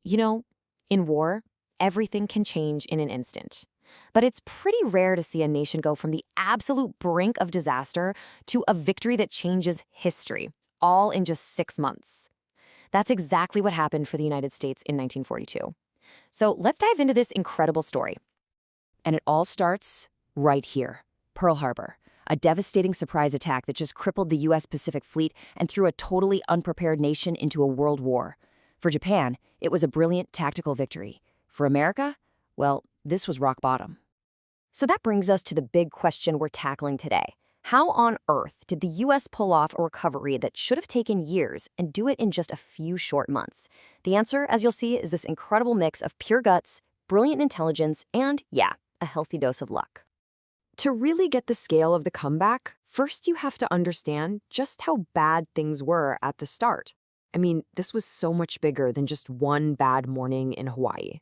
You know, in war, everything can change in an instant. But it's pretty rare to see a nation go from the absolute brink of disaster to a victory that changes history, all in just 6 months. That's exactly what happened for the United States in 1942. So let's dive into this incredible story. And it all starts right here, Pearl Harbor, a devastating surprise attack that just crippled the U.S. Pacific Fleet and threw a totally unprepared nation into a world war. For Japan, it was a brilliant tactical victory. For America, well, this was rock bottom. So that brings us to the big question we're tackling today. How on earth did the U.S. pull off a recovery that should have taken years and do it in just a few short months? The answer, as you'll see, is this incredible mix of pure guts, brilliant intelligence, and, yeah, a healthy dose of luck. To really get the scale of the comeback, first you have to understand just how bad things were at the start. I mean, this was so much bigger than just one bad morning in Hawaii.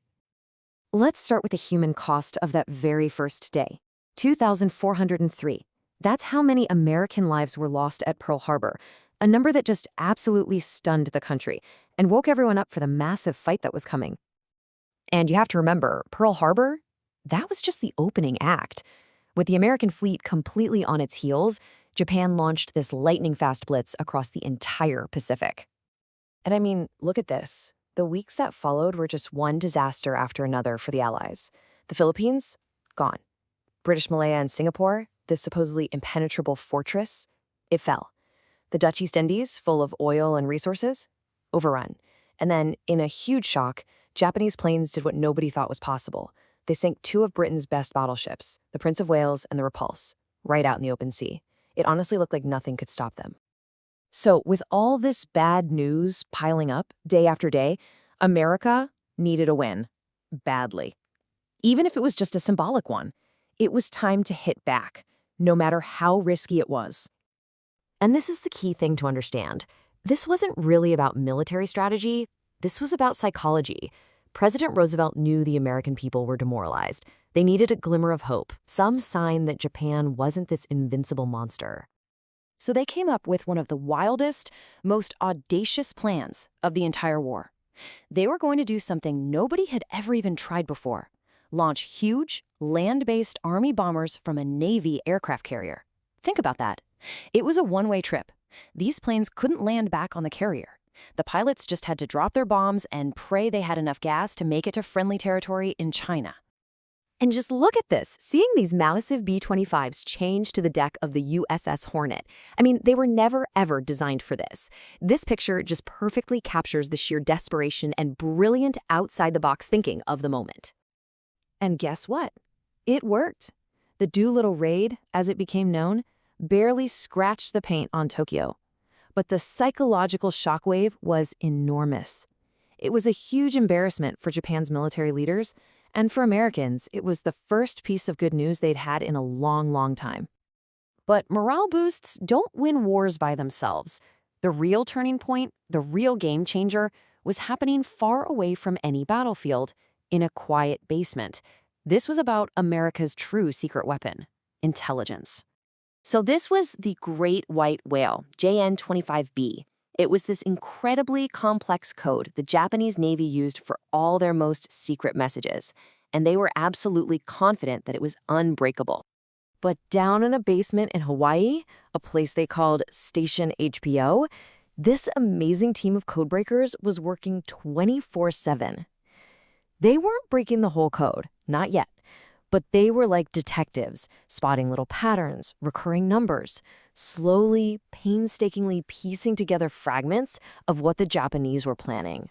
Let's start with the human cost of that very first day. 2,403. That's how many American lives were lost at Pearl Harbor, a number that just absolutely stunned the country and woke everyone up for the massive fight that was coming. And you have to remember, Pearl Harbor, that was just the opening act. With the American fleet completely on its heels, Japan launched this lightning-fast blitz across the entire Pacific. And I mean, look at this. The weeks that followed were just one disaster after another for the Allies. The Philippines? Gone. British Malaya and Singapore, this supposedly impenetrable fortress, it fell. The Dutch East Indies, full of oil and resources? Overrun. And then, in a huge shock, Japanese planes did what nobody thought was possible. They sank two of Britain's best battleships, the Prince of Wales and the Repulse, right out in the open sea. It honestly looked like nothing could stop them. So, with all this bad news piling up day after day, America needed a win. Badly. Even if it was just a symbolic one, it was time to hit back, no matter how risky it was. And this is the key thing to understand. This wasn't really about military strategy. This was about psychology. President Roosevelt knew the American people were demoralized. They needed a glimmer of hope, some sign that Japan wasn't this invincible monster. So they came up with one of the wildest, most audacious plans of the entire war. They were going to do something nobody had ever even tried before: launch huge, land-based Army bombers from a Navy aircraft carrier. Think about that. It was a one-way trip. These planes couldn't land back on the carrier. The pilots just had to drop their bombs and pray they had enough gas to make it to friendly territory in China. And just look at this, seeing these massive B-25s change to the deck of the USS Hornet. I mean, they were never, ever designed for this. This picture just perfectly captures the sheer desperation and brilliant outside-the-box thinking of the moment. And guess what? It worked. The Doolittle Raid, as it became known, barely scratched the paint on Tokyo. But the psychological shockwave was enormous. It was a huge embarrassment for Japan's military leaders, and for Americans, it was the first piece of good news they'd had in a long, long time. But morale boosts don't win wars by themselves. The real turning point, the real game changer, was happening far away from any battlefield, in a quiet basement. This was about America's true secret weapon: intelligence. So this was the Great White Whale, JN-25B. It was this incredibly complex code the Japanese Navy used for all their most secret messages, and they were absolutely confident that it was unbreakable. But down in a basement in Hawaii, a place they called Station HPO, this amazing team of codebreakers was working 24/7. They weren't breaking the whole code, not yet. But they were like detectives, spotting little patterns, recurring numbers, slowly, painstakingly piecing together fragments of what the Japanese were planning.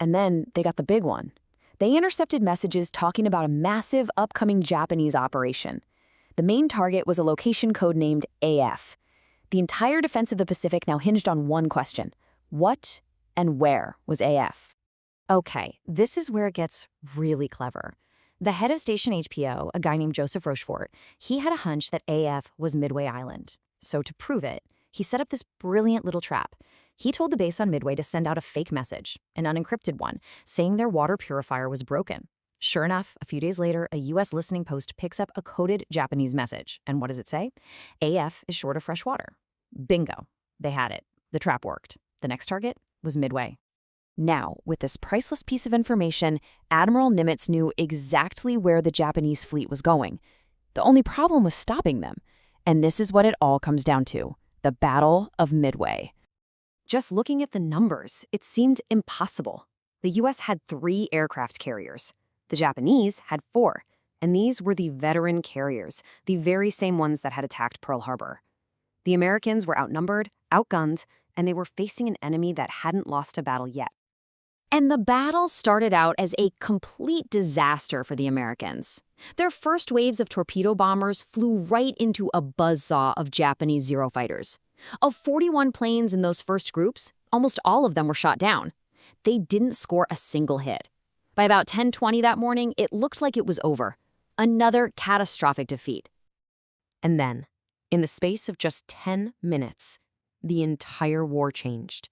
And then they got the big one. They intercepted messages talking about a massive upcoming Japanese operation. The main target was a location code named AF. The entire defense of the Pacific now hinged on one question: what and where was AF? Okay, this is where it gets really clever. The head of Station HPO, a guy named Joseph Rochefort, he had a hunch that AF was Midway Island. So to prove it, he set up this brilliant little trap. He told the base on Midway to send out a fake message, an unencrypted one, saying their water purifier was broken. Sure enough, a few days later, a U.S. listening post picks up a coded Japanese message. And what does it say? AF is short of fresh water. Bingo. They had it. The trap worked. The next target was Midway. Now, with this priceless piece of information, Admiral Nimitz knew exactly where the Japanese fleet was going. The only problem was stopping them. And this is what it all comes down to: the Battle of Midway. Just looking at the numbers, it seemed impossible. The U.S. had 3 aircraft carriers. The Japanese had 4, and these were the veteran carriers, the very same ones that had attacked Pearl Harbor. The Americans were outnumbered, outgunned, and they were facing an enemy that hadn't lost a battle yet. And the battle started out as a complete disaster for the Americans. Their first waves of torpedo bombers flew right into a buzzsaw of Japanese Zero fighters. Of 41 planes in those first groups, almost all of them were shot down. They didn't score a single hit. By about 10:20 that morning, it looked like it was over. Another catastrophic defeat. And then, in the space of just 10 minutes, the entire war changed.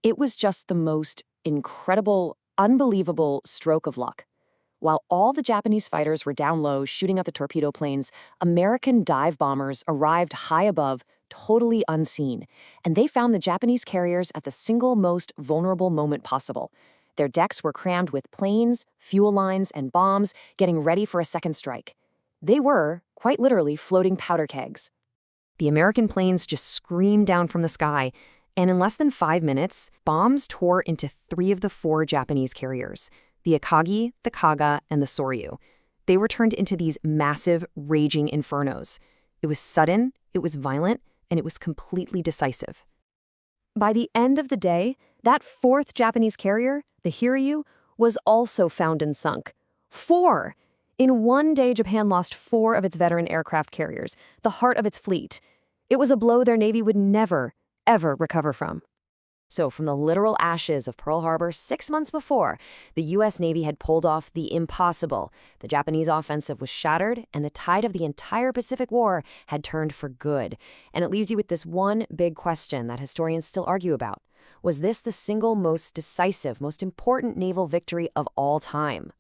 It was just the most incredible, unbelievable stroke of luck. While all the Japanese fighters were down low shooting at the torpedo planes, American dive bombers arrived high above, totally unseen, and they found the Japanese carriers at the single most vulnerable moment possible. Their decks were crammed with planes, fuel lines, and bombs, getting ready for a second strike. They were, quite literally, floating powder kegs. The American planes just screamed down from the sky, and in less than 5 minutes, bombs tore into 3 of the 4 Japanese carriers: the Akagi, the Kaga, and the Soryu. They were turned into these massive, raging infernos. It was sudden, it was violent, and it was completely decisive. By the end of the day, that 4th Japanese carrier, the Hiryu, was also found and sunk. 4! In one day, Japan lost 4 of its veteran aircraft carriers, the heart of its fleet. It was a blow their Navy would never, ever recover from. So from the literal ashes of Pearl Harbor 6 months before, the U.S. Navy had pulled off the impossible. The Japanese offensive was shattered, and the tide of the entire Pacific War had turned for good. And it leaves you with this one big question that historians still argue about. Was this the single most decisive, most important naval victory of all time?